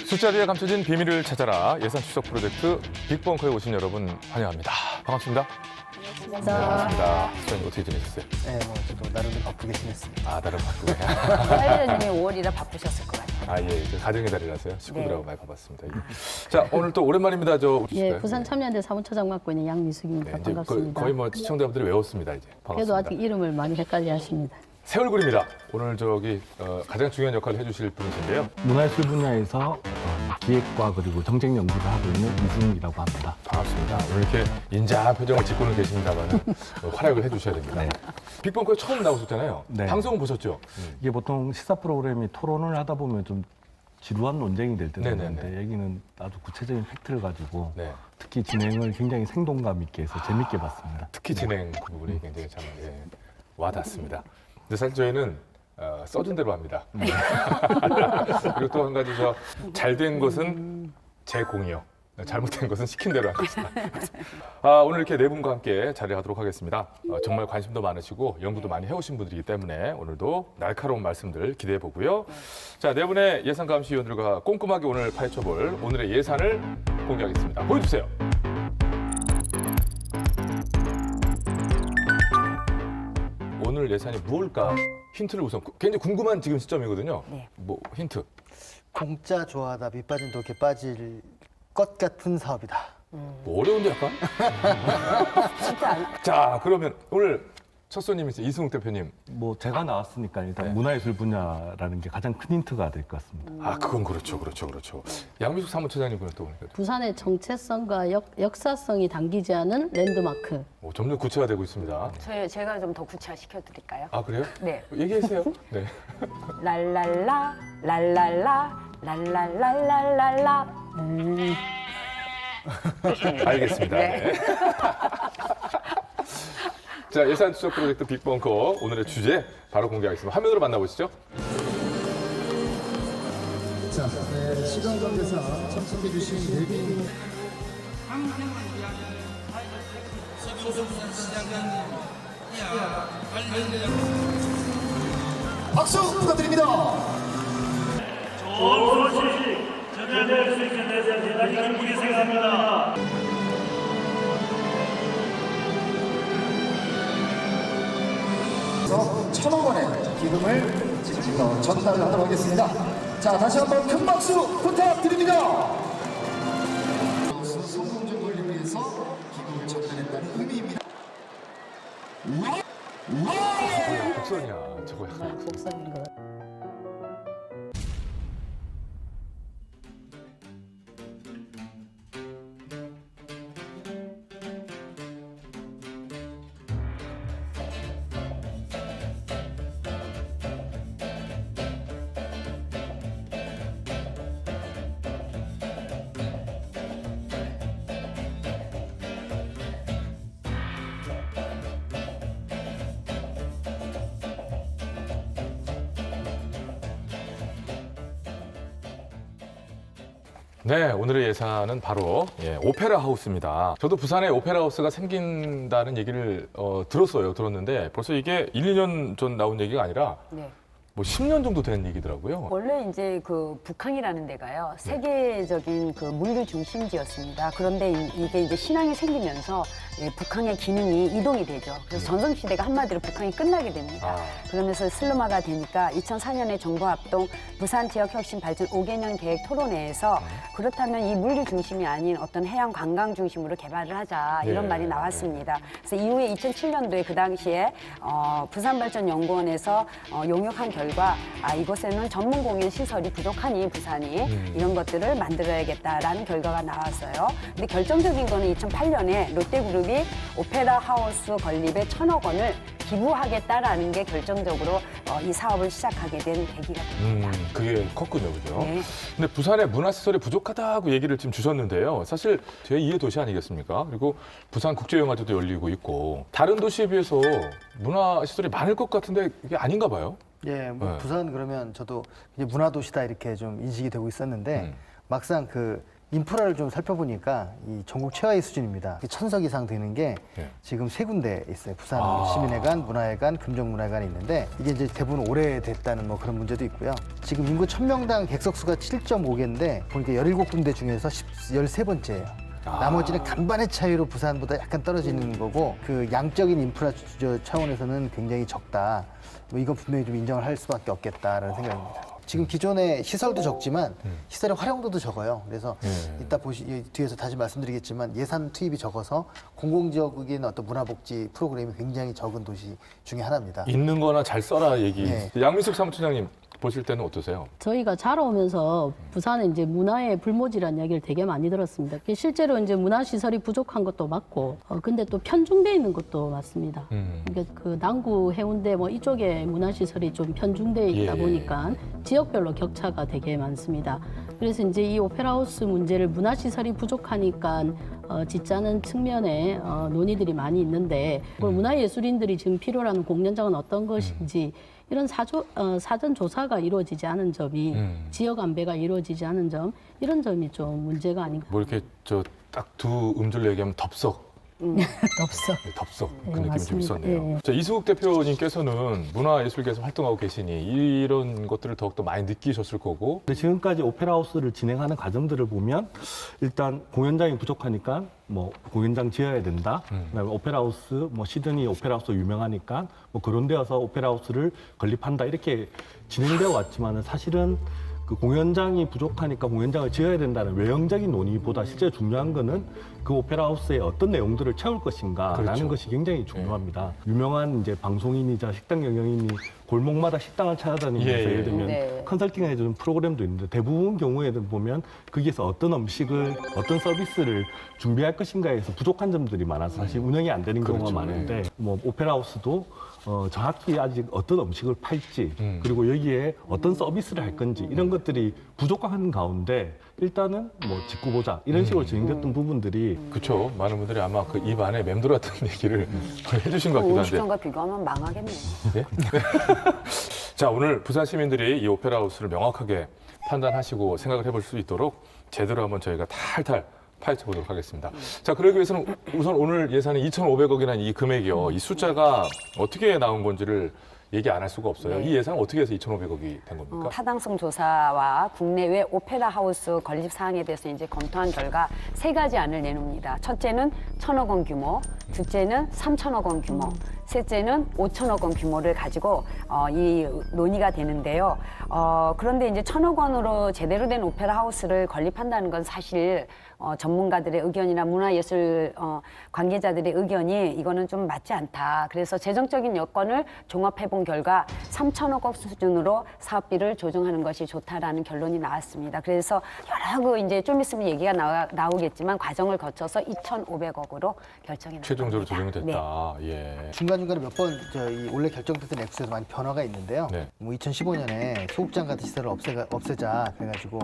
술자리에 감춰진 비밀을 찾아라 예산 추적 프로젝트 빅벙커에 오신 여러분 환영합니다. 반갑습니다. 반갑습니다. 수장님 어떻게 지내셨어요? 네, 뭐 저도 나름대로 바쁘게 지냈습니다. 아, 나름 바쁘게. 사회자님이 5월이라 바쁘셨을 것 같아요. 아, 예. 가정의 달이라서요. 식구들하고 네. 많이 바빴습니다. 예. 자, 오늘 또 오랜만입니다. 예, 부산 참여연대 사무처장 맡고 있는 양미숙입니다. 네, 이제 반갑습니다. 거의 뭐 시청자분들이 외웠습니다. 이제. 반갑습니다. 그래도 아직 이름을 많이 헷갈려 하십니다. 새 얼굴입니다. 오늘 가장 중요한 역할을 해주실 분이신데요. 문화예술 분야에서 기획과 그리고 정책 연구를 하고 있는 이승이라고 합니다. 반갑습니다. 오늘 이렇게 인자한 표정을 짓고는 계십니다만 활약을 해주셔야 됩니다. 네. 빅벙커에 처음 나오셨잖아요. 네. 방송은 보셨죠? 이게 보통 시사 프로그램이 토론을 하다 보면 좀 지루한 논쟁이 될 때도 네네네. 있는데 여기는 아주 구체적인 팩트를 가지고 네. 특히 진행을 굉장히 생동감 있게 해서 재밌게 봤습니다. 특히 진행 그 부분이 굉장히 참 와닿습니다. 근데 사실 저희는 써준 대로 합니다. 그리고 또 한 가지 잘된 것은 제 공이요. 잘못된 것은 시킨 대로 하겠습니다. 오늘 이렇게 네 분과 함께 자리하도록 하겠습니다. 정말 관심도 많으시고 연구도 많이 해오신 분들이기 때문에 오늘도 날카로운 말씀들 기대해 보고요. 자, 네 분의 예산감시위원들과 꼼꼼하게 오늘 파헤쳐볼 오늘의 예산을 공개하겠습니다. 보여주세요. 오늘 예산이 무엇일까? 힌트를 우선 굉장히 궁금한 지금 시점이거든요. 네. 뭐 힌트. 공짜 좋아하다 밑빠진 독에 빠질 것 같은 사업이다. 뭐 어려운데 약간? 자, 그러면 오늘 첫 손님이신 이승욱 대표님. 뭐 제가 나왔으니까 일단 네. 문화예술 분야라는 게 가장 큰 힌트가 될 것 같습니다. 그건 그렇죠. 양미숙 사무처장님은 또 부산의 정체성과 역사성이 담기지 않은 랜드마크. 점점 구체화되고 있습니다. 제가 좀 더 구체화 시켜드릴까요? 아, 그래요? 네. 얘기하세요. 네. 랄랄라, 랄랄라, 랄랄랄랄랄라. 알겠습니다. 네. 네. 자, 예산 추적 프로젝트 빅벙커 오늘의 주제 바로 공개하겠습니다. 화면으로 만나보시죠. 자, 네, 시간 관계상 참석해주신 대비 박수 부탁드립니다. 좋은 소식 전해드릴 수 있게 돼서 대단히 기쁘게 생각합니다. 그래서 1,000억 원의 기금을 지금 전달을 하도록 하겠습니다. 자, 다시 한번 큰 박수 부탁드립니다. 성공적 권리를 위해서 기금을 전달했다는 의미입니다. 복선이야. 저거 약간. 복선인 것 같아요. 네, 오늘의 예산은 바로 오페라 하우스입니다. 저도 부산에 오페라 하우스가 생긴다는 얘기를 들었는데 벌써 이게 1, 2년 전 나온 얘기가 아니라 네. 뭐 10년 정도 된 얘기더라고요. 원래 이제 그 북한이라는 데가요, 세계적인 그 물류 중심지였습니다. 그런데 이게 이제 신항이 생기면서 북한의 기능이 이동이 되죠. 그래서 전성시대가 한마디로 북한이 끝나게 됩니다. 그러면서 슬로마가 되니까 2004년에 정부합동 부산 지역혁신 발전 5개년 계획 토론회에서 그렇다면 이 물류 중심이 아닌 어떤 해양 관광 중심으로 개발을 하자 이런 예. 말이 나왔습니다. 그래서 이후에 2007년도에 그 당시에 부산발전연구원에서 용역한 결과 이곳에는 전문 공연 시설이 부족하니 부산이 이런 것들을 만들어야겠다라는 결과가 나왔어요. 근데 결정적인 거는 2008년에 롯데그룹이 오페라 하우스 건립에 1,000억 원을 기부하겠다라는 게 결정적으로 이 사업을 시작하게 된 계기가 됩니다. 그게 컸군요, 그죠? 네. 근데 부산에 문화시설이 부족하다고 얘기를 지금 주셨는데요. 사실 제2의 도시 아니겠습니까? 그리고 부산 국제영화제도 열리고 있고 다른 도시에 비해서 문화시설이 많을 것 같은데 이게 아닌가 봐요. 예, 뭐 네. 부산 그러면 저도 이제 문화도시다 이렇게 좀 인식이 되고 있었는데 막상 그 인프라를 좀 살펴보니까 이 전국 최하위 수준입니다. 1,000석 이상 되는 게 네. 지금 3군데 있어요. 부산 아. 시민회관, 문화회관, 금정문화회관이 있는데 이게 이제 대부분 오래됐다는 뭐 그런 문제도 있고요. 지금 인구 1,000명당 객석수가 7.5개인데 보니까 17군데 중에서 13번째예요. 나머지는 간반의 차이로 부산보다 약간 떨어지는 거고 그 양적인 인프라 차원에서는 굉장히 적다. 뭐 이건 분명히 좀 인정을 할 수밖에 없겠다라는 생각입니다. 지금 기존의 시설도 적지만 시설의 활용도도 적어요. 그래서 이따 뒤에서 다시 말씀드리겠지만 예산 투입이 적어서 공공지역의 어떤 문화복지 프로그램이 굉장히 적은 도시 중에 하나입니다. 있는 거나 잘 써라 얘기. 네. 양민숙 사무처장님 보실 때는 어떠세요? 저희가 자라오면서 부산에 이제 문화의 불모지라는 이야기를 되게 많이 들었습니다. 실제로 이제 문화시설이 부족한 것도 맞고, 근데 또 편중돼 있는 것도 맞습니다. 그러니까 그 남구, 해운대 뭐 이쪽에 문화시설이 좀 편중돼 있다 예. 보니까 지역별로 격차가 되게 많습니다. 그래서 이제 이 오페라하우스 문제를 문화시설이 부족하니까 짓자는 측면에 논의들이 많이 있는데, 그걸 문화예술인들이 지금 필요로 하는 공연장은 어떤 것인지 이런 사전 조사가 이루어지지 않은 점이 지역 안배가 이루어지지 않은 점 이런 점이 좀 문제가 아닌가. 뭐 이렇게 저 딱 두 음절로 얘기하면 덥석. 없어. 네, 덥석 그 네, 느낌이 좀 맞습니다. 있었네요. 예. 자, 이수국 대표님께서는 문화예술계에서 활동하고 계시니 이런 것들을 더욱더 많이 느끼셨을 거고. 근데 지금까지 오페라하우스를 진행하는 과정들을 보면 일단 공연장이 부족하니까 뭐 공연장 지어야 된다. 그다음에 오페라하우스 뭐 시드니 오페라하우스 유명하니까 뭐 그런 데여서 오페라하우스를 건립한다 이렇게 진행되어 왔지만은 사실은 그 공연장이 부족하니까 공연장을 지어야 된다는 외형적인 논의보다 실제 중요한 거는 그 오페라하우스의 어떤 내용들을 채울 것인가라는 그렇죠. 것이 굉장히 중요합니다. 유명한 이제 방송인이자 식당 경영인이 골목마다 식당을 찾아다니면서 예, 예. 예를 들면 네. 컨설팅을 해주는 프로그램도 있는데 대부분 경우에는 보면 거기에서 어떤 음식을 어떤 서비스를 준비할 것인가에서 부족한 점들이 많아서 사실 운영이 안 되는 그렇죠. 경우가 많은데 뭐 오페라하우스도 정확히 아직 어떤 음식을 팔지 그리고 여기에 어떤 서비스를 할 건지 이런 것들이 부족한 가운데 일단은 뭐 짓고 보자 이런 식으로 진행됐던 부분들이 그렇죠. 많은 분들이 아마 그 입 안에 맴돌았던 얘기를 해주신 것 같기도 한데. 50년과 비교하면 망하겠네요. 네? 자, 오늘 부산 시민들이 이 오페라하우스를 명확하게 판단하시고 생각을 해볼 수 있도록 제대로 한번 저희가 탈탈 파헤쳐보도록 하겠습니다. 자, 그러기 위해서는 우선 오늘 예산이 2,500억이라는 이 금액이요. 이 숫자가 어떻게 나온 건지를 얘기 안 할 수가 없어요. 네. 이 예산은 어떻게 해서 2,500억이 된 겁니까? 타당성 조사와 국내외 오페라 하우스 건립 사항에 대해서 이제 검토한 결과 3가지 안을 내놓습니다. 첫째는 1,000억 원 규모, 둘째는 3,000억 원 규모, 셋째는 5,000억 원 규모를 가지고 이 논의가 되는데요. 그런데 이제 1,000억 원으로 제대로 된 오페라 하우스를 건립한다는 건 사실 전문가들의 의견이나 문화예술 관계자들의 의견이 이거는 좀 맞지 않다. 그래서 재정적인 여건을 종합해본 결과 3,000억 원 수준으로 사업비를 조정하는 것이 좋다라는 결론이 나왔습니다. 그래서 여러 이제 좀 있으면 얘기가 나오겠지만 과정을 거쳐서 2,500억으로 결정이 났습니다. 최종적으로 조정이 네. 됐다. 예. 중간중간에 몇 번 원래 결정됐던 액수에서 많이 변화가 있는데요. 네. 뭐 2015년에 소극장 같은 시설을 없애자 그래가지고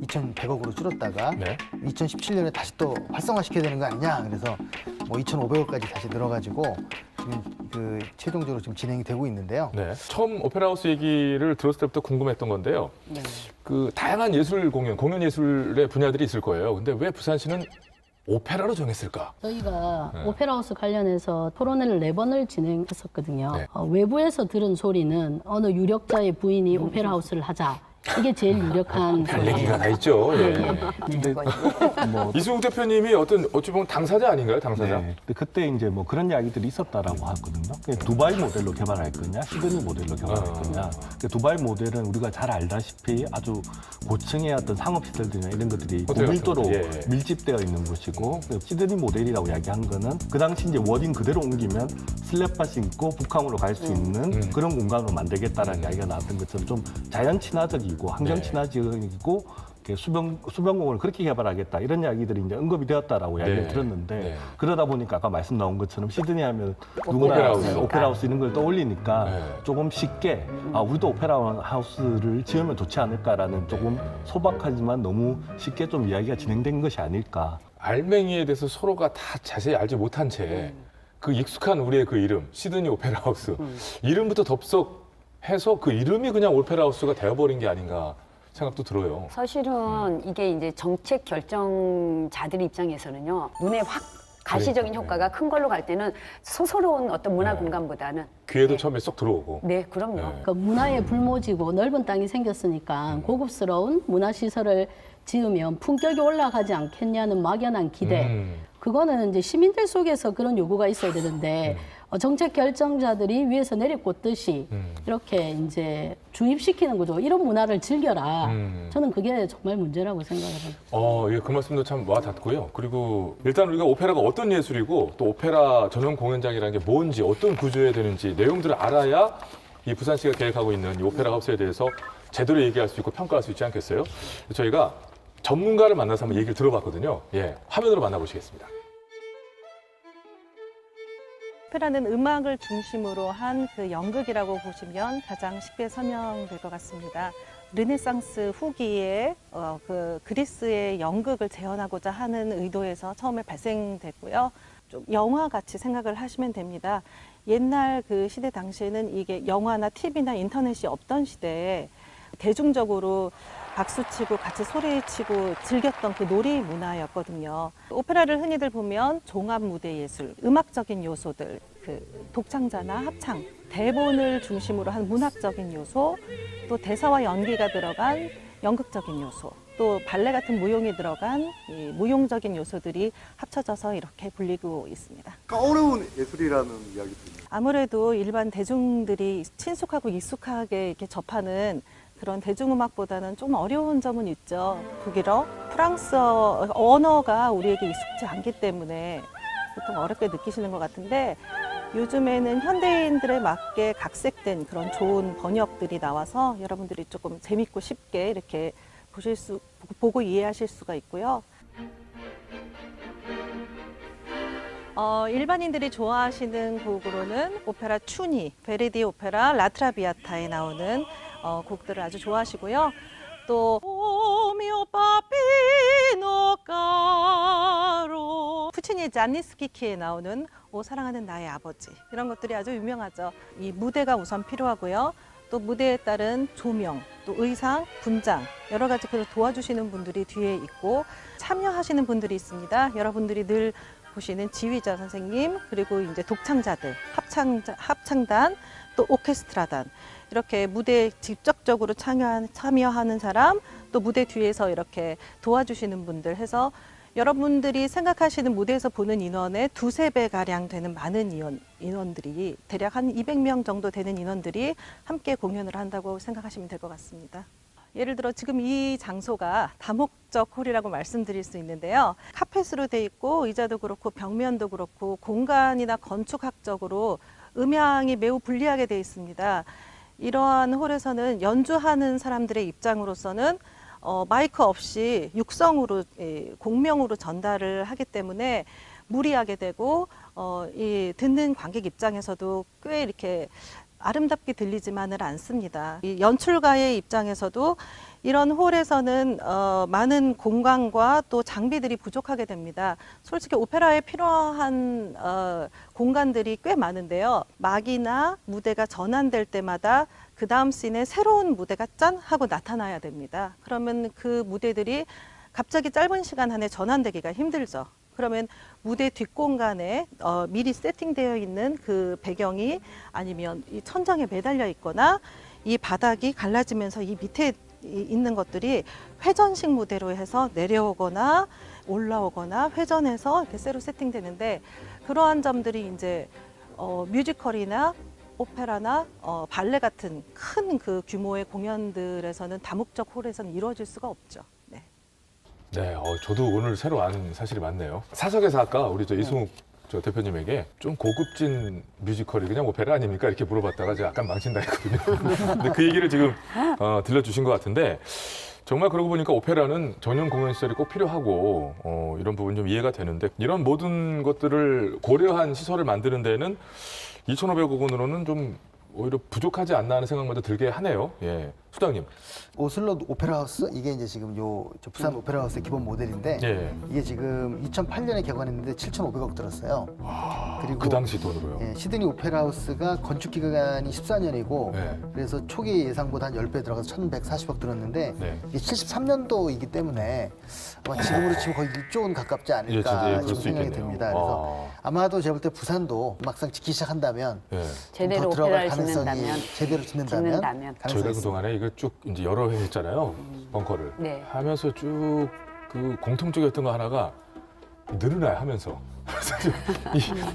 2,100억으로 줄었다가 네. 2017년에 다시 또 활성화시켜야 되는 거 아니냐. 그래서 뭐 2,500억까지 다시 늘어가지고 지금 그 최종적으로 지금 진행이 되고 있는데요. 네. 처음 오페라하우스 얘기를 들었을 때부터 궁금했던 건데요. 네. 그 다양한 예술 공연 예술의 분야들이 있을 거예요. 근데 왜 부산시는 오페라로 정했을까? 저희가 오페라하우스 관련해서 토론회를 4번을 진행했었거든요. 네. 외부에서 들은 소리는 어느 유력자의 부인이 오페라하우스를 하자. 이게 제일 유력한 할 얘기가 다 있죠. 예. 근데 뭐 이수국 대표님이 어찌 보면 당사자 아닌가요? 당사자? 네. 근데 그때 이제 뭐 그런 이야기들이 있었다라고 하거든요. 두바이 모델로 개발할 거냐, 시드니 모델로 개발할 거냐. 두바이 모델은 우리가 잘 알다시피 아주 고층의 어떤 상업시설들이나 이런 것들이 호텔 고밀도로 같은 거. 예. 밀집되어 있는 곳이고 시드니 모델이라고 이야기한 거는 그 당시 이제 워딩 그대로 옮기면 슬랩바 있고 북한으로 갈 수 있는 그런 공간으로 만들겠다라는 이야기가 나왔던 것처럼 좀 자연 친화적이고 환경 네. 친화적이고 수변공원을 그렇게 개발하겠다 이런 이야기들이 이제 언급이 되었다라고 이야기를 네. 들었는데 네. 그러다 보니까 아까 말씀 나온 것처럼 시드니 하면 누구나 오페라하우스. 오페라하우스 이런 걸 떠올리니까 네. 조금 쉽게 우리도 오페라하우스를 지으면 좋지 않을까라는 조금 소박하지만 너무 쉽게 좀 이야기가 진행된 것이 아닐까. 알맹이에 대해서 서로가 다 자세히 알지 못한 채 그 익숙한 우리의 그 이름 시드니 오페라하우스 이름부터 덥석 해서 그 이름이 그냥 오페라하우스가 되어버린 게 아닌가 생각도 들어요. 사실은 이게 이제 정책 결정자들 입장에서는요, 눈에 확 가시적인 그러니까, 효과가 큰 걸로 갈 때는 소소로운 어떤 문화 네. 공간보다는 귀에도 네. 처음에 쏙 들어오고. 네, 그럼요. 네. 그러니까 문화에 불모지고 넓은 땅이 생겼으니까 고급스러운 문화시설을 지으면 품격이 올라가지 않겠냐는 막연한 기대. 그거는 이제 시민들 속에서 그런 요구가 있어야 되는데 정책 결정자들이 위에서 내리꽂듯이 이렇게 이제 주입시키는 거죠. 이런 문화를 즐겨라. 저는 그게 정말 문제라고 생각합니다. 예, 그 말씀도 참 와닿고요. 그리고 일단 우리가 오페라가 어떤 예술이고 또 오페라 전용 공연장이라는 게 뭔지 어떤 구조여야 되는지 내용들을 알아야 이 부산시가 계획하고 있는 이 오페라 하우스에 대해서 제대로 얘기할 수 있고 평가할 수 있지 않겠어요? 저희가 전문가를 만나서 한번 얘기를 들어봤거든요. 예, 화면으로 만나보시겠습니다. 오페라는 음악을 중심으로 한 그 연극이라고 보시면 가장 쉽게 설명될 것 같습니다. 르네상스 후기에 그 그리스의 연극을 재현하고자 하는 의도에서 처음에 발생됐고요. 좀 영화같이 생각을 하시면 됩니다. 옛날 그 시대 당시에는 이게 영화나 TV나 인터넷이 없던 시대에 대중적으로 박수치고 같이 소리치고 즐겼던 그 놀이 문화였거든요. 오페라를 흔히들 보면 종합 무대 예술, 음악적인 요소들, 그 독창자나 합창, 대본을 중심으로 한 문학적인 요소, 또 대사와 연기가 들어간 연극적인 요소, 또 발레 같은 무용이 들어간 이 무용적인 요소들이 합쳐져서 이렇게 불리고 있습니다. 어려운 예술이라는 이야기입니다. 아무래도 일반 대중들이 친숙하고 익숙하게 이렇게 접하는 그런 대중음악보다는 좀 어려운 점은 있죠. 독일어, 프랑스어 언어가 우리에게 익숙지 않기 때문에 보통 어렵게 느끼시는 것 같은데 요즘에는 현대인들에 맞게 각색된 그런 좋은 번역들이 나와서 여러분들이 조금 재밌고 쉽게 이렇게 보고 이해하실 수가 있고요. 일반인들이 좋아하시는 곡으로는 오페라 추니, 베르디 오페라 라트라비아타에 나오는 곡들을 아주 좋아하시고요. 또 오미오 파피노 까로 푸치니 잔니스키키에 나오는 오 사랑하는 나의 아버지, 이런 것들이 아주 유명하죠. 이 무대가 우선 필요하고요. 또 무대에 따른 조명, 또 의상, 분장, 여러 가지 그 도와주시는 분들이 뒤에 있고 참여하시는 분들이 있습니다. 여러분들이 늘 보시는 지휘자 선생님, 그리고 이제 독창자들, 합창단, 또 오케스트라단, 이렇게 무대에 직접적으로 참여하는 사람, 또 무대 뒤에서 이렇게 도와주시는 분들 해서 여러분들이 생각하시는 무대에서 보는 인원의 2~3배 가량 되는 많은 인원들이 대략 한 200명 정도 되는 인원들이 함께 공연을 한다고 생각하시면 될 것 같습니다. 예를 들어 지금 이 장소가 다목적 홀이라고 말씀드릴 수 있는데요. 카펫으로 돼 있고 의자도 그렇고 벽면도 그렇고 공간이나 건축학적으로 음향이 매우 불리하게 돼 있습니다. 이러한 홀에서는 연주하는 사람들의 입장으로서는 마이크 없이 육성으로 공명으로 전달을 하기 때문에 무리하게 되고 이 듣는 관객 입장에서도 꽤 이렇게 아름답게 들리지만은 않습니다. 이 연출가의 입장에서도 이런 홀에서는 많은 공간과 또 장비들이 부족하게 됩니다. 솔직히 오페라에 필요한 공간들이 꽤 많은데요. 막이나 무대가 전환될 때마다 그 다음 씬에 새로운 무대가 짠 하고 나타나야 됩니다. 그러면 그 무대들이 갑자기 짧은 시간 안에 전환되기가 힘들죠. 그러면 무대 뒷공간에 미리 세팅되어 있는 그 배경이 아니면 이 천장에 매달려 있거나 이 바닥이 갈라지면서 이 밑에 있는 것들이 회전식 무대로 해서 내려오거나 올라오거나 회전해서 이렇게 새로 세팅되는데 그러한 점들이 이제 뮤지컬이나 오페라나 발레 같은 큰 그 규모의 공연들에서는 다목적 홀에서는 이루어질 수가 없죠. 네. 네, 저도 오늘 새로 아는 사실이 많네요. 사석에서 아까 우리 이승욱 대표님에게 좀 고급진 뮤지컬이 그냥 오페라 아닙니까? 이렇게 물어봤다가 제가 약간 망친다 했거든요. 근데 그 얘기를 지금 들려주신 것 같은데 정말 그러고 보니까 오페라는 전용 공연 시설이 꼭 필요하고 이런 부분 좀 이해가 되는데 이런 모든 것들을 고려한 시설을 만드는 데는 2,500억 원으로는 좀 오히려 부족하지 않나 하는 생각마저 들게 하네요. 예. 소장님. 오슬로 오페라 하우스 이게 이제 지금 저 부산 오페라 하우스의 기본 모델인데 예. 이게 지금 2008년에 개관했는데 7,500억 들었어요. 그리고 그 당시 돈으로요. 예, 시드니 오페라 하우스가 건축 기간이 14년이고 네. 그래서 초기 예상보다 한 10배 들어가서 1,140억 들었는데 네. 이게 73년도이기 때문에 아마 지금으로 치면 거의 1조 원 가깝지 않을까 그럴 지금 수 생각이 있겠네요. 듭니다. 그래서 아마도 제가 볼 때 부산도 막상 짓기 시작한다면 예. 제대로 더 들어갈 오페라를 가능성이 짓는다면 제대로 짓는다면 짓는다면. 가능성이 저희가 있습니다. 그동안에 이거 쭉 이제 여러 회 했잖아요. 벙커를. 네. 하면서 쭉 그 공통적이었던 거 하나가 늘어나야 하면서. 사실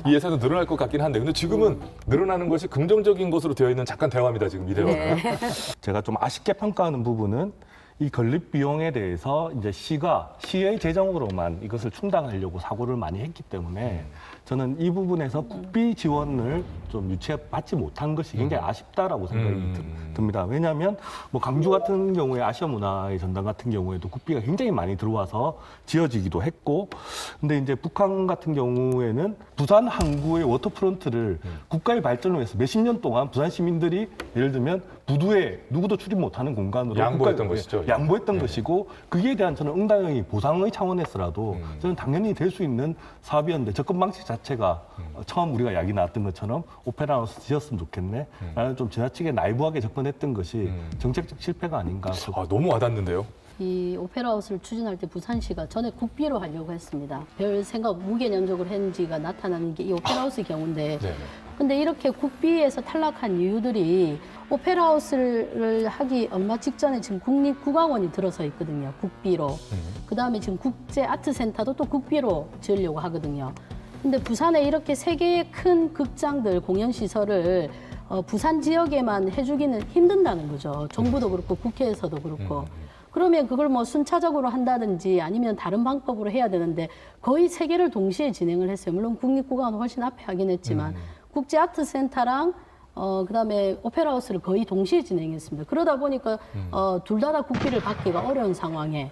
이 예산은 늘어날 것 같긴 한데 근데 지금은 늘어나는 것이 긍정적인 것으로 되어 있는 잠깐 대화입니다. 지금 이 대화는. 네. 제가 좀 아쉽게 평가하는 부분은 이 건립 비용에 대해서 이제 시의 재정으로만 이것을 충당하려고 사고를 많이 했기 때문에 저는 이 부분에서 국비 지원을 좀 유치받지 못한 것이 굉장히 아쉽다라고 생각이 듭니다. 왜냐하면 뭐 강주 같은 경우에 아시아 문화의 전당 같은 경우에도 국비가 굉장히 많이 들어와서 지어지기도 했고, 근데 이제 북한 같은 경우에는 부산 항구의 워터프론트를 국가의 발전을 위해서 몇십 년 동안 부산 시민들이 예를 들면 부두에 누구도 출입 못하는 공간으로 양보했던 것이죠. 양보했던 것이고 그기에 대한 저는 응당의 보상의 차원에서라도 저는 당연히 될 수 있는 사업이었는데 접근 방식 자체가 처음 우리가 이야기 나왔던 것처럼 오페라 하우스 지었으면 좋겠네 라는 좀 지나치게 나이브하게 접근했던 것이 정책적 실패가 아닌가. 아, 너무 와닿는데요. 이 오페라 하우스를 추진할 때 부산시가 전에 국비로 하려고 했습니다. 별 생각 무개념적으로 했는지가 나타나는 게 이 오페라 하우스의 경우인데 네. 근데 이렇게 국비에서 탈락한 이유들이 오페라 하우스를 하기 얼마 직전에 지금 국립국악원이 들어서 있거든요. 국비로. 그다음에 지금 국제 아트 센터도 또 국비로 지으려고 하거든요. 근데 부산에 이렇게 세 개의 큰 극장들, 공연 시설을 부산 지역에만 해주기는 힘든다는 거죠. 정부도 그렇고 국회에서도 그렇고. 그러면 그걸 뭐 순차적으로 한다든지 아니면 다른 방법으로 해야 되는데 거의 세 개를 동시에 진행을 했어요. 물론 국립국악은 훨씬 앞에 하긴 했지만 국제 아트 센터랑 그다음에 오페라 하우스를 거의 동시에 진행했습니다. 그러다 보니까 둘 다 국비를 받기가 어려운 상황에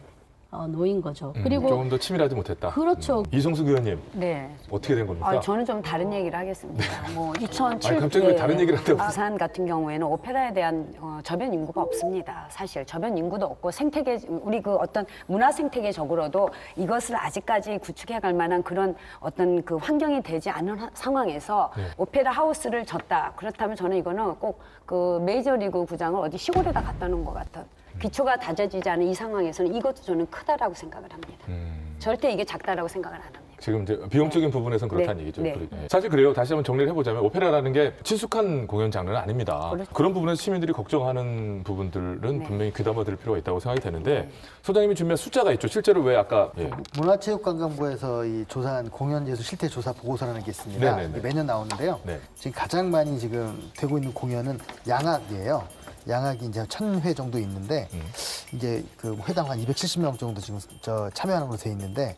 놓인 거죠. 그리고 조금 더 치밀하지 못했다. 그렇죠. 이성숙 의원님 네. 어떻게 된 겁니까? 저는 좀 다른 얘기를 하겠습니다. 뭐 2007년 아니, 갑자기 왜 다른 얘기를 한다고? 부산 같은 경우에는 오페라에 대한 저변 인구가 없습니다. 사실 저변 인구도 없고 생태계 우리 그 어떤 문화 생태계적으로도 이것을 아직까지 구축해갈 만한 그런 어떤 그 환경이 되지 않은 상황에서 네. 오페라 하우스를 졌다. 그렇다면 저는 이거는 꼭 그 메이저리그 구장을 어디 시골에다 갖다 놓은 것 같은. 기초가 다져지지 않은 이 상황에서는 이것도 저는 크다라고 생각을 합니다. 절대 이게 작다라고 생각을 안 합니다. 지금 이제 비용적인 부분에서는 그렇다는 네. 얘기죠. 네. 그러니까. 사실 그래요. 다시 한번 정리를 해보자면 오페라라는 게 친숙한 공연 장르는 아닙니다. 그렇죠. 그런 부분에서 시민들이 걱정하는 부분들은 분명히 귀담아들 필요가 있다고 생각이 되는데 소장님이 준비한 숫자가 있죠. 실제로 왜 아까 문화체육관광부에서 이 조사한 공연예술 실태 조사 보고서라는 게 있습니다. 네네네. 이게 매년 나오는데요. 네. 지금 가장 많이 지금 되고 있는 공연은 양악이에요. 양악이 이제 1,000회 정도 있는데 이제 그 회당 한 270명 정도 지금 참여하는 걸로 돼 있는데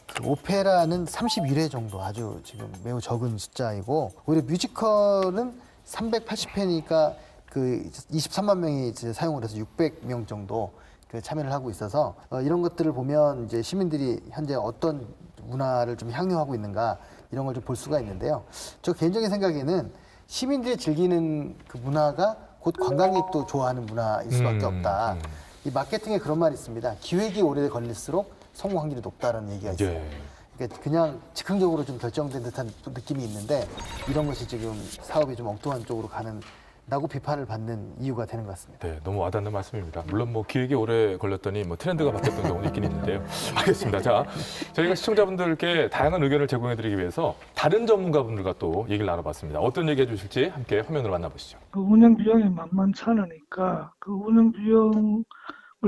그 오페라는 31회 정도 아주 지금 매우 적은 숫자이고 오히려 뮤지컬은 380회니까 그 23만 명이 이제 사용을 해서 600명 정도 그 참여를 하고 있어서 이런 것들을 보면 이제 시민들이 현재 어떤 문화를 좀 향유하고 있는가 이런 걸 좀 볼 수가 있는데요. 저 개인적인 생각에는 시민들이 즐기는 그 문화가 곧 관광객도 좋아하는 문화일 수밖에 없다. 이 마케팅에 그런 말이 있습니다. 기획이 오래 걸릴수록 성공 확률이 높다는 얘기가 있어요. 예. 그러니까 그냥 즉흥적으로 좀 결정된 듯한 느낌이 있는데 이런 것이 지금 사업이 좀 엉뚱한 쪽으로 가는다고 비판을 받는 이유가 되는 것 같습니다. 네, 너무 와닿는 말씀입니다. 물론 뭐 기획이 오래 걸렸더니 뭐 트렌드가 바뀌었던 경우도 있긴 있는데요. 알겠습니다. 자, 저희가 시청자분들께 다양한 의견을 제공해드리기 위해서 다른 전문가분들과 또 얘기를 나눠봤습니다. 어떤 얘기 해주실지 함께 화면으로 만나보시죠. 그 운영 비용이 만만치 않으니까 그 운영 비용을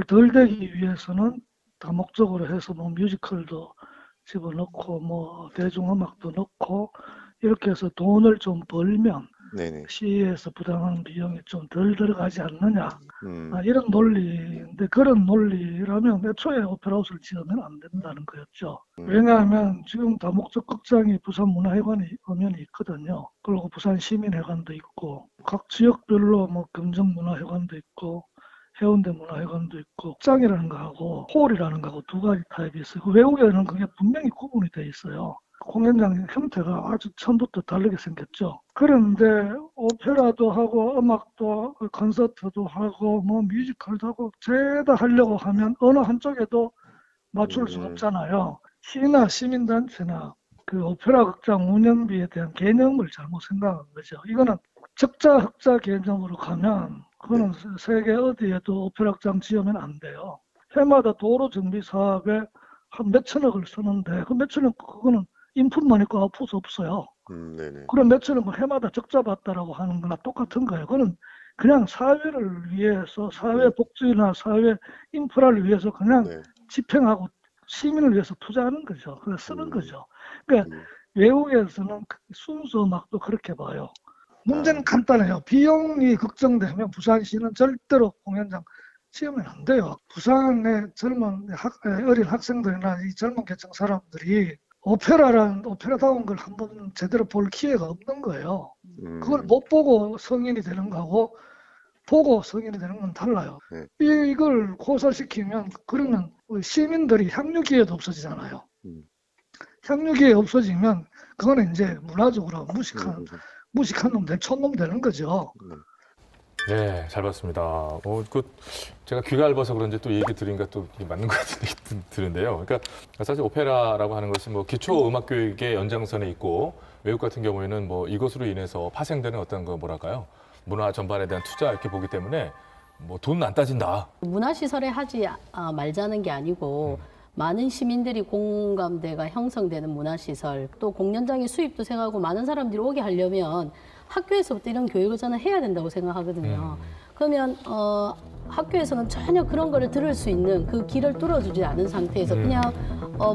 덜 되기 위해서는 다목적으로 해서 뭐 뮤지컬도 집어넣고 뭐 대중음악도 넣고 이렇게 해서 돈을 좀 벌면 네네. 시에서 부담하는 비용이 좀 덜 들어가지 않느냐 이런 논리인데 그런 논리라면 애초에 오페라하우스를 지으면 안 된다는 거였죠. 왜냐하면 지금 다목적 극장이 부산문화회관이 있거든요. 그리고 부산시민회관도 있고 각 지역별로 뭐 금정문화회관도 있고 해운대 문화회관도 있고 극장이라는 거하고 홀이라는 거하고 두 가지 타입이 있어요. 그 외국에는 그게 분명히 구분이 돼 있어요. 공연장 형태가 아주 처음부터 다르게 생겼죠. 그런데 오페라도 하고 음악도 콘서트도 하고 뭐 뮤지컬도 하고 죄다 하려고 하면 어느 한쪽에도 맞출 수 없잖아요. 시나 시민단체나 그 오페라 극장 운영비에 대한 개념을 잘못 생각한 거죠. 이거는 적자 흑자 개념으로 가면 그거는 세계 어디에도 오페라 극장 지으면 안 돼요. 해마다 도로 정비 사업에 한 몇천억을 쓰는데 그 몇천억 그거는 인풋만 있고 아웃풋 없어요. 네네. 그럼 몇천억 해마다 적자 봤다라고 하는 거나 똑같은 거예요. 그거는 그냥 사회를 위해서 사회 복지나 사회 인프라를 위해서 그냥 네. 집행하고 시민을 위해서 투자하는 거죠. 그래서 쓰는 거죠. 그러니까 외국에서는 순수 음악도 그렇게 봐요. 문제는 간단해요. 비용이 걱정되면 부산시는 절대로 공연장 지으면 안 돼요. 부산의 젊은 어린 학생들이나 이 젊은 계층 사람들이 오페라다운 걸 한번 제대로 볼 기회가 없는 거예요. 그걸 못 보고 성인이 되는 거하고 보고 성인이 되는 건 달라요. 이걸 고사시키면 그러면 시민들이 향유 기회도 없어지잖아요. 향유 기회 없어지면 그거는 이제 문화적으로 무식한 놈들, 촌놈 되는 거죠. 네, 잘 봤습니다. 제가 귀가 얇아서 그런지 또 얘기 들으니까 또 맞는 것 같은 얘기 드는데요. 그러니까 사실 오페라라고 하는 것은 뭐 기초 음악 교육의 연장선에 있고 외국 같은 경우에는 뭐 이것으로 인해서 파생되는 어떤 거 뭐랄까요? 문화 전반에 대한 투자 이렇게 보기 때문에 뭐 돈 안 따진다. 문화시설에 하지 말자는 게 아니고 많은 시민들이 공감대가 형성되는 문화시설, 또 공연장의 수입도 생각하고 많은 사람들이 오게 하려면 학교에서부터 이런 교육을 저는 해야 된다고 생각하거든요. 그러면 학교에서는 전혀 그런 거를 들을 수 있는 그 길을 뚫어주지 않은 상태에서 그냥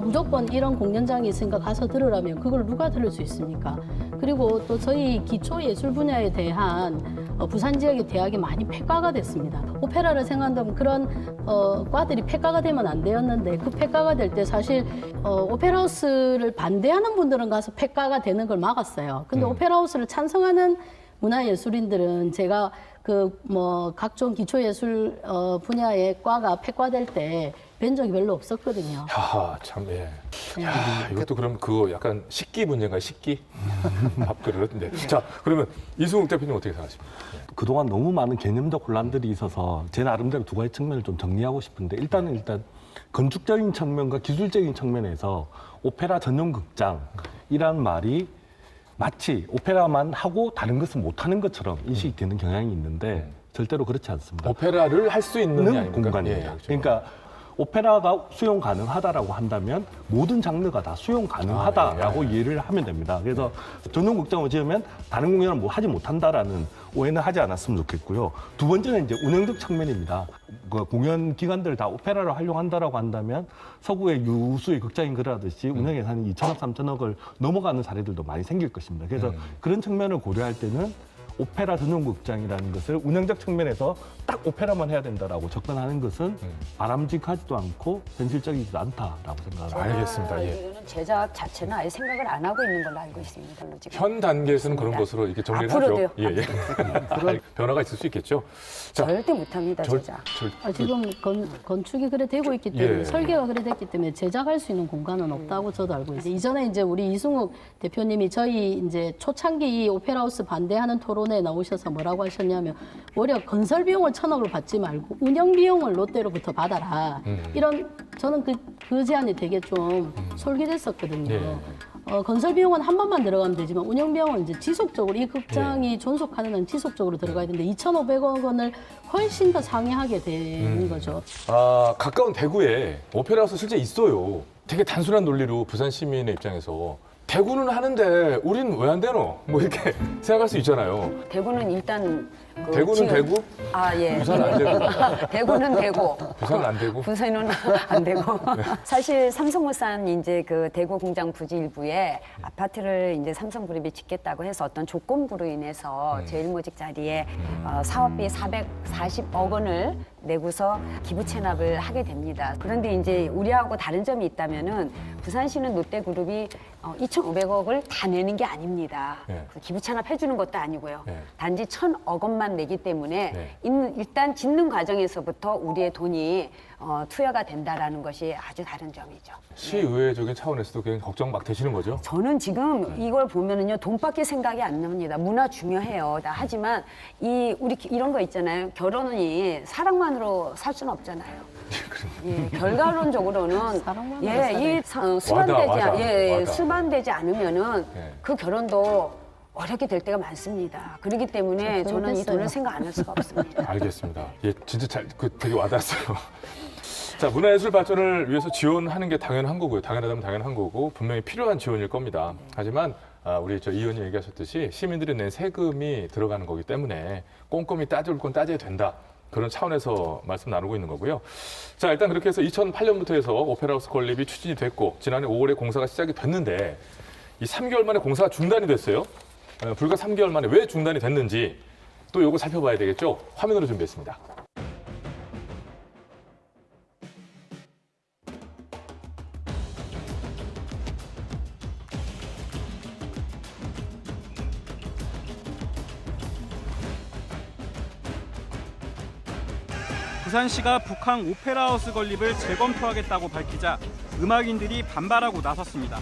무조건 이런 공연장이 있으니까 가서 들으라면 그걸 누가 들을 수 있습니까? 그리고 또 저희 기초예술 분야에 대한 부산 지역의 대학이 많이 폐과가 됐습니다. 오페라를 생각한다면 그런 과들이 폐과가 되면 안 되었는데 그 폐과가 될 때 사실 오페라하우스를 반대하는 분들은 가서 폐과가 되는 걸 막았어요. 근데 오페라하우스를 찬성하는 문화예술인들은 제가 각종 기초예술 분야의 과가 폐과될 때 뵌 적이 별로 없었거든요. 참, 예. 이것도 그럼 그거 약간 식기 문제인가요? 식기? 밥그릇. 네. 자, 그러면 이승욱 대표님 어떻게 생각하십니까? 그동안 너무 많은 개념적 혼란들이 있어서 제 나름대로 두 가지 측면을 좀 정리하고 싶은데 일단 건축적인 측면과 기술적인 측면에서 오페라 전용 극장이란 말이 마치 오페라만 하고 다른 것은 못하는 것처럼 인식이 되는 경향이 있는데 절대로 그렇지 않습니다. 오페라를 할 수 있는 공간입니다. 그렇죠. 그러니까 오페라가 수용 가능하다라고 한다면 모든 장르가 다 수용 가능하다라고 이해를 하면 됩니다. 그래서 전용 극장을 지으면 다른 공연을 하지 못한다라는 오해는 하지 않았으면 좋겠고요. 두 번째는 이제 운영적 측면입니다. 그 공연 기관들 다 오페라를 활용한다라고 한다면 서구의 유수의 극장인 그러듯이 운영 예산이 2천억, 3천억을 넘어가는 사례들도 많이 생길 것입니다. 그래서 그런 측면을 고려할 때는 오페라 전용 극장이라는 것을 운영적 측면에서 딱 오페라만 해야 된다라고 접근하는 것은 바람직하지도 않고 현실적이지도 않다라고 생각합니다. 알겠습니다. 예. 이거는 제작 자체는 아예 생각을 안 하고 있는 걸로 알고 있습니다. 지금. 현 단계에서는 그런 것으로 이렇게 정리를 앞으로도요. 하죠. 예. 그런 변화가 있을 수 있겠죠. 자, 절대 못합니다, 제작. 지금 건축이 그래 되고 있기 때문에 예. 설계가 그래 됐기 때문에 제작할 수 있는 공간은 없다고 저도 알고 있어요. 이전에 이제 우리 이승욱 대표님이 저희 이제 초창기 이 오페라하우스 반대하는 토론에 나오셔서 뭐라고 하셨냐면 오히려 건설 비용을 1,000억을 받지 말고 운영 비용을 롯데로부터 받아라. 이런 저는 그 제안이 되게 좀 솔깃했었거든요. 예. 건설 비용은 한 번만 들어가면 되지만 운영 비용은 이제 지속적으로 이 극장이 존속하는 한 지속적으로 들어가야 되는데 2,500억 원을 훨씬 더 상회하게 되는 거죠. 가까운 대구에 오페라하우스 실제 있어요. 되게 단순한 논리로 부산 시민의 입장에서 대구는 하는데 우린 왜 안 되노? 뭐 이렇게 생각할 수 있잖아요. 대구는 일단 대구는 지금- 대구? 예. 부산은 안 되고. 대구는 되고. 부산은 안 되고. 부산은 안 되고. 사실 삼성물산 이제 그 대구 공장 부지 일부에 아파트를 이제 삼성그룹이 짓겠다고 해서 어떤 조건부로 인해서 제일모직 자리에 사업비 440억 원을 내고서 기부 체납을 하게 됩니다. 그런데 이제 우리하고 다른 점이 있다면은 부산시는 롯데그룹이 2,500억을 다 내는 게 아닙니다. 네. 기부 찬합해 주는 것도 아니고요. 네. 단지 1,000억 원만 내기 때문에 네. 일단 짓는 과정에서부터 우리의 돈이 투여가 된다라는 것이 아주 다른 점이죠. 시의회적인 차원에서도 굉장히 걱정 막 되시는 거죠? 저는 지금 이걸 보면은요, 돈밖에 생각이 안 납니다. 문화 중요해요. 하지만 우리 이런 거 있잖아요. 결혼이 사랑만으로 살 수는 없잖아요. 예, 결과론적으로는 수반되지 않으면은 네. 그 결혼도 어렵게 될 때가 많습니다. 그렇기 때문에 저는 이 돈을 생각 안 할 수가 없습니다. 알겠습니다. 예, 진짜 되게 와닿았어요. 자, 문화예술 발전을 위해서 지원하는 게 당연한 거고요. 당연하다면 당연한 거고 분명히 필요한 지원일 겁니다. 하지만 우리 이 의원님 얘기하셨듯이 시민들이 낸 세금이 들어가는 거기 때문에 꼼꼼히 따질 건 따져야 된다. 그런 차원에서 말씀 나누고 있는 거고요. 자, 일단 그렇게 해서 2008년부터 해서 오페라하우스 건립이 추진이 됐고 지난해 5월에 공사가 시작이 됐는데 이 3개월 만에 공사가 중단이 됐어요. 불과 3개월 만에 왜 중단이 됐는지 또 이거 살펴봐야 되겠죠. 화면으로 준비했습니다. 부산시가 북항 오페라하우스 건립을 재검토하겠다고 밝히자 음악인들이 반발하고 나섰습니다.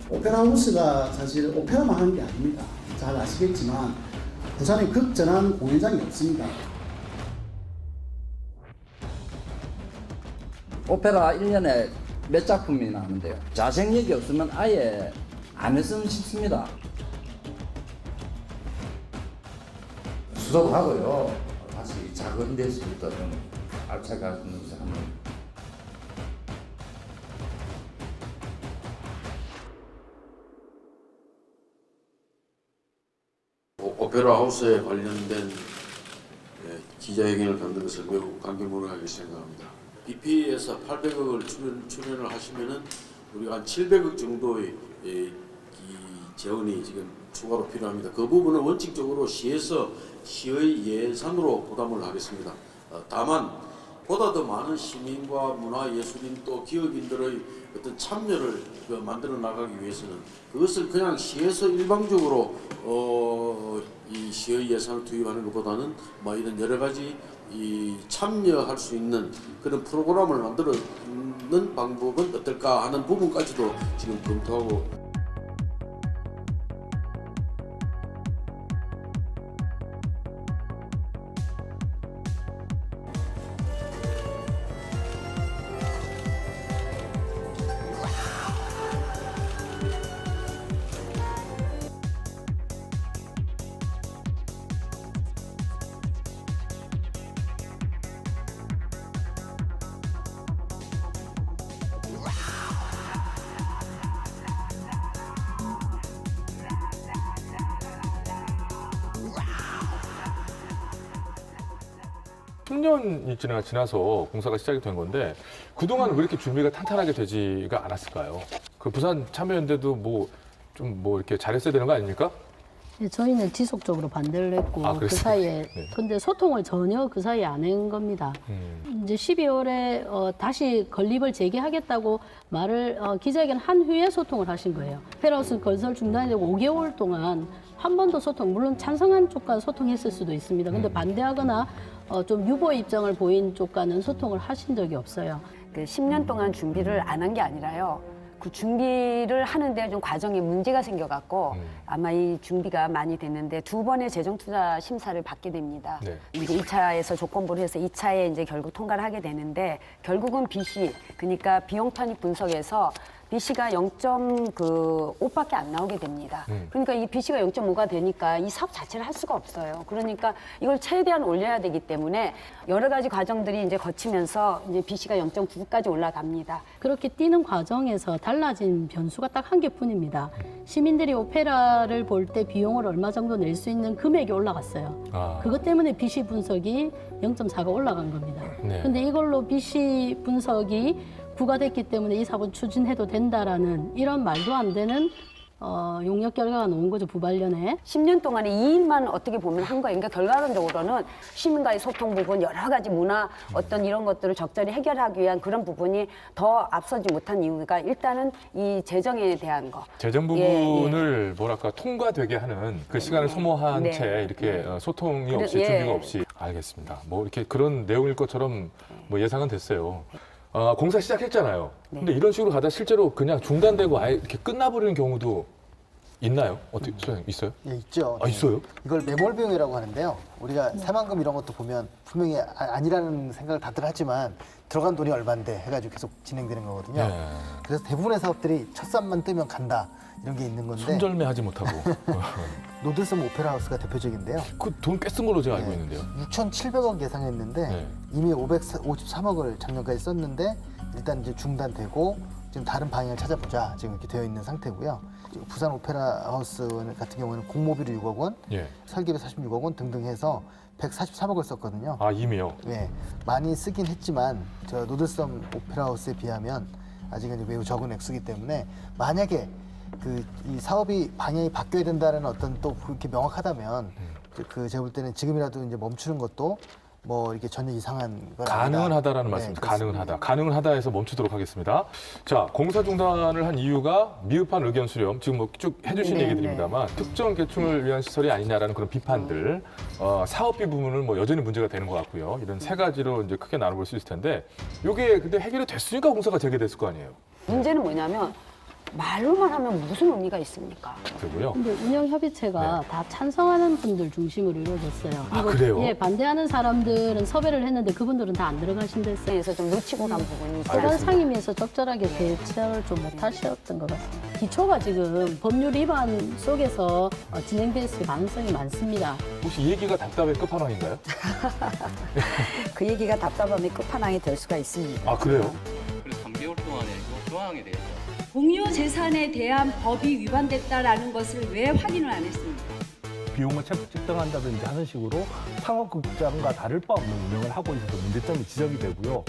오페라하우스가 사실 오페라만 하는 게 아닙니다. 잘 아시겠지만 부산에 극전환 공연장이 없습니다. 오페라 1년에 몇 작품이 나오는데요. 자생력이 없으면 아예 안 했으면 싶습니다. 수석하고요. 다시 작은 데서부터 좀 알차게 할 수 있는 것을 한번. 오페라 하우스에 관련된 기자회견을 갖는 것을 매우 감개무량하게 생각합니다. BP에서 800억을 출연을 하시면은 우리가 한 700억 정도의 이 재원이 지금 추가로 필요합니다. 그 부분은 원칙적으로 시의 예산으로 부담을 하겠습니다. 다만 보다 더 많은 시민과 문화예술인 또 기업인들의 어떤 참여를 만들어 나가기 위해서는 그것을 그냥 시에서 일방적으로 이 시의 예산을 투입하는 것보다는 이런 여러 가지 참여할 수 있는 그런 프로그램을 만들어는 방법은 어떨까 하는 부분까지도 지금 검토하고. 년 지나서 공사가 시작이 된 건데 그동안 왜 이렇게 준비가 탄탄하게 되지가 않았을까요? 그 부산 참여연대도 이렇게 잘했어야 되는 거 아닙니까? 네, 저희는 지속적으로 반대를 했고 그 사이에 네. 근데 소통을 전혀 그 사이에 안 한 겁니다. 이제 12월에 다시 건립을 재개하겠다고 말을 기자회견 한 후에 소통을 하신 거예요. 오페라하우스 건설 중단이 되고 5개월 동안 한 번도 소통, 물론 찬성한 쪽과 소통했을 수도 있습니다. 근데 반대하거나 좀 유보 입장을 보인 쪽과는 소통을 하신 적이 없어요. 그 10년 동안 준비를 안 한 게 아니라요. 그 준비를 하는데 좀 과정에 문제가 생겨갖고 아마 이 준비가 많이 됐는데 2번의 재정투자 심사를 받게 됩니다. 네. 이제 2차에서 조건부를 해서 2차에 이제 결국 통과를 하게 되는데 결국은 BC, 그러니까 비용 편입 분석에서 BC가 0.5밖에 안 나오게 됩니다. 그러니까 이 BC가 0.5가 되니까 이 사업 자체를 할 수가 없어요. 그러니까 이걸 최대한 올려야 되기 때문에 여러 가지 과정들이 이제 거치면서 이제 BC가 0.9까지 올라갑니다. 그렇게 뛰는 과정에서 달라진 변수가 딱 한 개뿐입니다. 시민들이 오페라를 볼 때 비용을 얼마 정도 낼 수 있는 금액이 올라갔어요. 그것 때문에 BC 분석이 0.4가 올라간 겁니다. 네. 근데 이걸로 BC 분석이 부과됐기 때문에 이 사업을 추진해도 된다라는 이런 말도 안 되는 용역 결과가 나온 거죠, 부발련에. 10년 동안에 이 일만 어떻게 보면 한 거예요. 그러니까 결과론적으로는 시민과의 소통 부분, 여러 가지 문화 어떤 이런 것들을 적절히 해결하기 위한 그런 부분이 더 앞서지 못한 이유가 일단은 이 재정에 대한 거. 재정 부분을 뭐랄까 통과되게 하는 그 시간을 소모한 네. 채 이렇게 소통이 그래, 없이 예. 준비가 없이 알겠습니다. 뭐 이렇게 그런 내용일 것처럼 뭐 예상은 됐어요. 공사 시작했잖아요. 근데 이런 식으로 가다 실제로 그냥 중단되고 아예 이렇게 끝나버리는 경우도 있나요? 어떻게 있어요? 예, 있죠. 아, 있어요? 이걸 매몰 비용이라고 하는데요. 우리가 새만금 이런 것도 보면 분명히 아니라는 생각을 다들 하지만 들어간 돈이 얼마인데 해가지고 계속 진행되는 거거든요. 네. 그래서 대부분의 사업들이 첫 쌈만 뜨면 간다 이런 게 있는 건데 손절매하지 못하고. 노들섬 오페라 하우스가 대표적인데요. 그 돈 꽤 쓴 걸로 제가 알고 있는데요. 6,700억 예상했는데 네. 이미 553억을 작년까지 썼는데 일단 이제 중단되고 지금 다른 방향을 찾아보자 지금 이렇게 되어 있는 상태고요. 지금 부산 오페라 하우스 같은 경우는 공모비로 6억 원, 예. 설계비 46억 원 등등 해서 143억을 썼거든요. 아, 이미요? 네, 많이 쓰긴 했지만 저 노들섬 오페라 하우스에 비하면 아직은 매우 적은 액수이기 때문에 만약에 이 사업이 방향이 바뀌어야 된다는 어떤 또 그렇게 명확하다면 제가 볼 때는 지금이라도 이제 멈추는 것도 뭐 이렇게 전혀 이상한 건 가능은 아니다. 하다라는 네, 말씀입니다. 그렇습니다. 가능은 하다. 가능은 하다에서 멈추도록 하겠습니다. 자, 공사 중단을 한 이유가 미흡한 의견 수렴. 지금 뭐 쭉 해주신 네, 얘기들입니다만 특정 계층을 위한 시설이 아니냐라는 그런 비판들, 사업비 부분은 뭐 여전히 문제가 되는 것 같고요. 이런 세 가지로 이제 크게 나눠볼 수 있을 텐데, 이게 근데 해결이 됐으니까 공사가 재개됐을 거 아니에요. 문제는 뭐냐면 말로만 하면 무슨 의미가 있습니까? 그리고요. 근데 운영협의체가 다 찬성하는 분들 중심으로 이루어졌어요. 아, 그리고 그래요? 예, 반대하는 사람들은 섭외를 했는데 그분들은 다 안 들어가신댔어요. 그래서 좀 놓치고 간 부분이 있어요. 소관 상임위에서 적절하게 대처를 좀 못하셨던 것 같습니다. 기초가 지금 법률 위반 속에서 진행됐을 가능성이 많습니다. 혹시 이 얘기가 답답의 끝판왕인가요? 그 얘기가 답답함의 끝판왕이 될 수가 있습니다. 아, 그래요? 그래서 3개월 동안에 이 조항에 대해서 공유 재산에 대한 법이 위반됐다라는 것을 왜 확인을 안 했습니까? 비용을 책정한다든지 하는 식으로 상업극장과 다를 바 없는 운영을 하고 있어서 문제점이 지적이 되고요.